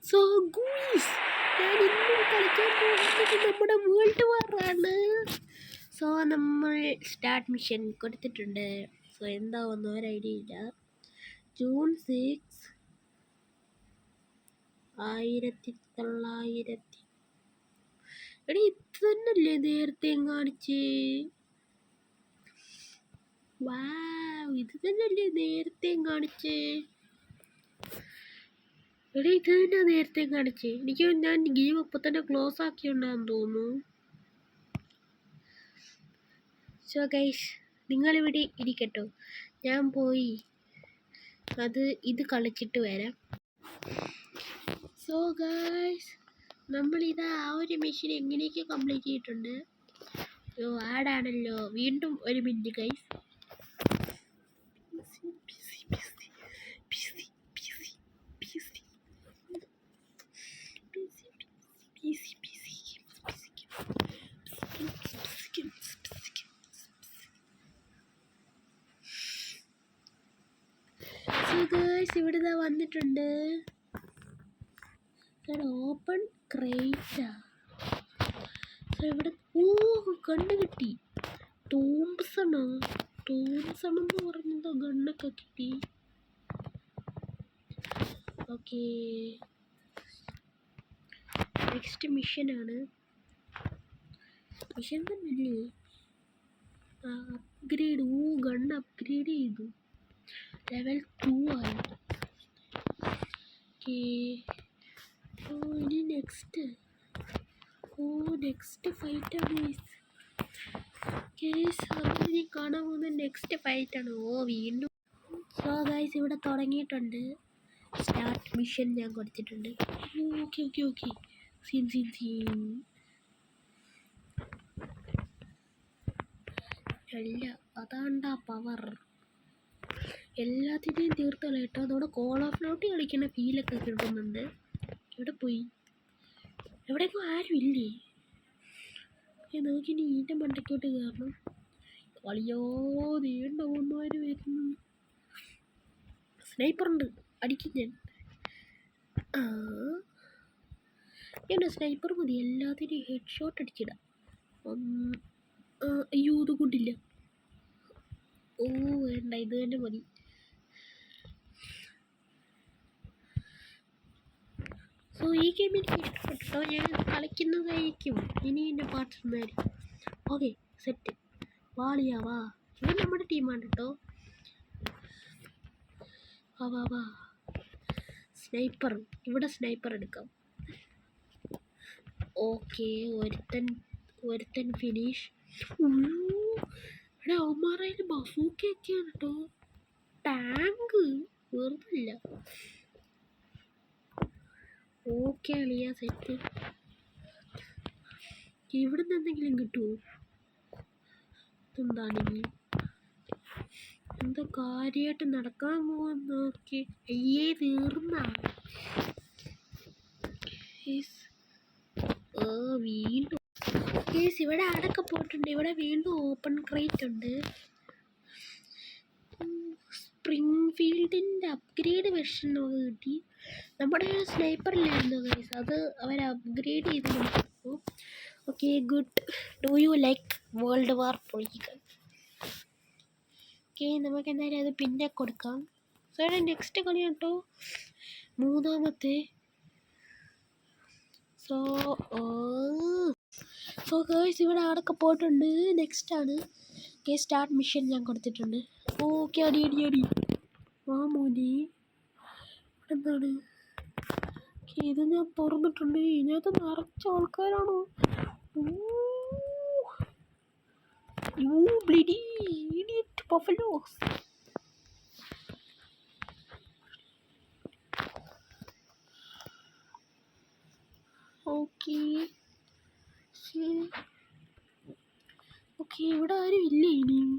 So guys, ഞാൻ ഇന്നും കളിക്കാൻ പോകുന്നത് നമ്മുടെ വേൾഡ് വാറാണ്. സോ നമ്മൾ സ്റ്റാർട്ട് മിഷൻ കൊടുത്തിട്ടുണ്ട്. സോ എന്താവുന്ന ഒരു ഐഡിയ ഇല്ല. ജൂൺ 6, 1900. എടി ഇത് തന്നെയല്ലേ നേരത്തെ കാണിച്ചേ? വാവ്, ഇത് തന്നെയല്ലേ നേരത്തെ കാണിച്ചേ? എടി ഇത് തന്നെ നേരത്തെ കാണിച്ചേ. എനിക്ക് ഞാൻ ഗെയിം ഇപ്പം തന്നെ ക്ലോസ് ആക്കിയുണ്ടാന്ന് തോന്നുന്നു. സോ ഗൈസ്, നിങ്ങളിവിടെ ഇരിക്കട്ടോ, ഞാൻ പോയി ഇത് കളിച്ചിട്ട് വരാം. സോ ഗൈസ്, നമ്മളിതാ ആ ഒരു മിഷൻ എങ്ങനെയൊക്കെ കംപ്ലീറ്റ് ചെയ്തിട്ടുണ്ട്. സോ ആടാണല്ലോ, വീണ്ടും ഒരു മിനിറ്റ് ഗൈസ്. ഇവിടെ വന്നിട്ടുണ്ട്. ഓപ്പൺ ക്രേറ്റാ. ഇവിടെ ഗണ്ണ് കിട്ടി. തോംസൺ എന്ന് പറഞ്ഞത് ഗണ്ണൊക്കെ കിട്ടി. ഓക്കെ, നെക്സ്റ്റ് മിഷനാണ്. മിഷൻ തന്നെയല്ലേ? അപ്ഗ്രേഡ്. ഗണ്ണ് അപ്ഗ്രേഡ് ചെയ്തു, ലെവൽ 2 ആയി. ഓക്കെ, ഇനി നെക്സ്റ്റ് ഫൈറ്റാണ്. അതിന് കാണാൻ പോകുന്ന നെക്സ്റ്റ് ഫൈറ്റാണ്. വീണ്ടും. സോ ഗൈസ്, ഇവിടെ തുടങ്ങിയിട്ടുണ്ട്. സ്റ്റാർട്ട് മിഷൻ ഞാൻ കൊടുത്തിട്ടുണ്ട്. ഓക്കെ. സീൻ അല്ല, അതാണ്ടാ പവർ. എല്ലാത്തിനെയും തീർത്തല്ല കേട്ടോ. അതോടെ കോൾ ഓഫ് ഡ്യൂട്ടി കളിക്കുന്ന ഫീലൊക്കെ കിട്ടുന്നുണ്ട്. എവിടെ പോയി? എവിടെയൊക്കെ ആരും ഇല്ലേ? നോക്കിനി ഈൻ്റെ മണ്ടയ്ക്കോട്ട് കയറണം. കളിയോ നീണ്ട ഒന്നുമാര് വരുന്നു. സ്നൈപ്പറുണ്ട്, അടിക്കും ഞാൻ. എൻ്റെ സ്നൈപ്പർ മതി, എല്ലാത്തിനെയും ഹെഡ് ഷോട്ട് അടിച്ചിടാം. അയ്യോ, ഇത് കൊണ്ടില്ല. വേണ്ട, ഇത് തന്നെ മതി. സോ ഈ ഗെയിം എനിക്ക് ഇഷ്ടപ്പെട്ടോ. ഞാൻ കളിക്കുന്നതായിരിക്കും ഇനി എൻ്റെ പാർട്സ് ഒന്നായിരിക്കും. Okay, set. വാ, ഇത് നമ്മുടെ ടീമാണ് കേട്ടോ. വാ. ഇവിടെ സ്നൈപ്പർ എടുക്കാം. ഓക്കെ, ഒരുത്തൻ ഫിനിഷ്. ഇവിടെ അവന്മാരയിൽ ബസൂക്കൊക്കെയാണ് കേട്ടോ. ടാങ്ക് വെറുതില്ല. ഓക്കെ അളിയാ, സെറ്റ്. ഇവിടുന്ന് എന്തെങ്കിലും കിട്ടുമോ? എന്താണെങ്കിൽ എന്തോ കാര്യമായിട്ട് നടക്കാൻ പോവാന്ന് നോക്കി. അയ്യേ, തീർന്ന. വീണ്ടും കേസ് ഇവിടെ അടക്ക പോയിട്ടുണ്ട്. ഇവിടെ വീണ്ടും ഓപ്പൺ ക്രേറ്റ് ഉണ്ട്. സ്പ്രിംഗ് ഫീൽഡിൻ്റെ അപ്ഗ്രേഡ് വെർഷൻ നമുക്ക് കിട്ടി. നമ്മുടെ സ്നൈപ്പറിലായിരുന്നു ഗൈസ്, അത് അവർ അപ്ഗ്രേഡ് ചെയ്ത്. Okay, good. Do you like world war political? Okay, നമുക്ക് എന്തായാലും അത് പിന്നെ കൊടുക്കാം. സോ നെക്സ്റ്റ് കളി കേട്ടോ, മൂന്നാമത്തെ. സോ ഗൈസ്, ഇവിടെ ആടൊക്കെ പോയിട്ടുണ്ട്. നെക്സ്റ്റാണ്. ഓക്കെ, സ്റ്റാർട്ട് മിഷൻ ഞാൻ കൊടുത്തിട്ടുണ്ട്. ഓക്കെ, അടി. മോനെ, എന്താണ്? ഓക്കെ, ഇത് ഞാൻ തുറന്നിട്ടുണ്ട്. ഇതിനകത്ത് നിറച്ച ആൾക്കാരാണോ? Bloody idiot buffaloes. ഓക്കെ, ഇവിടെ ആരും ഇല്ല ഇനിയും.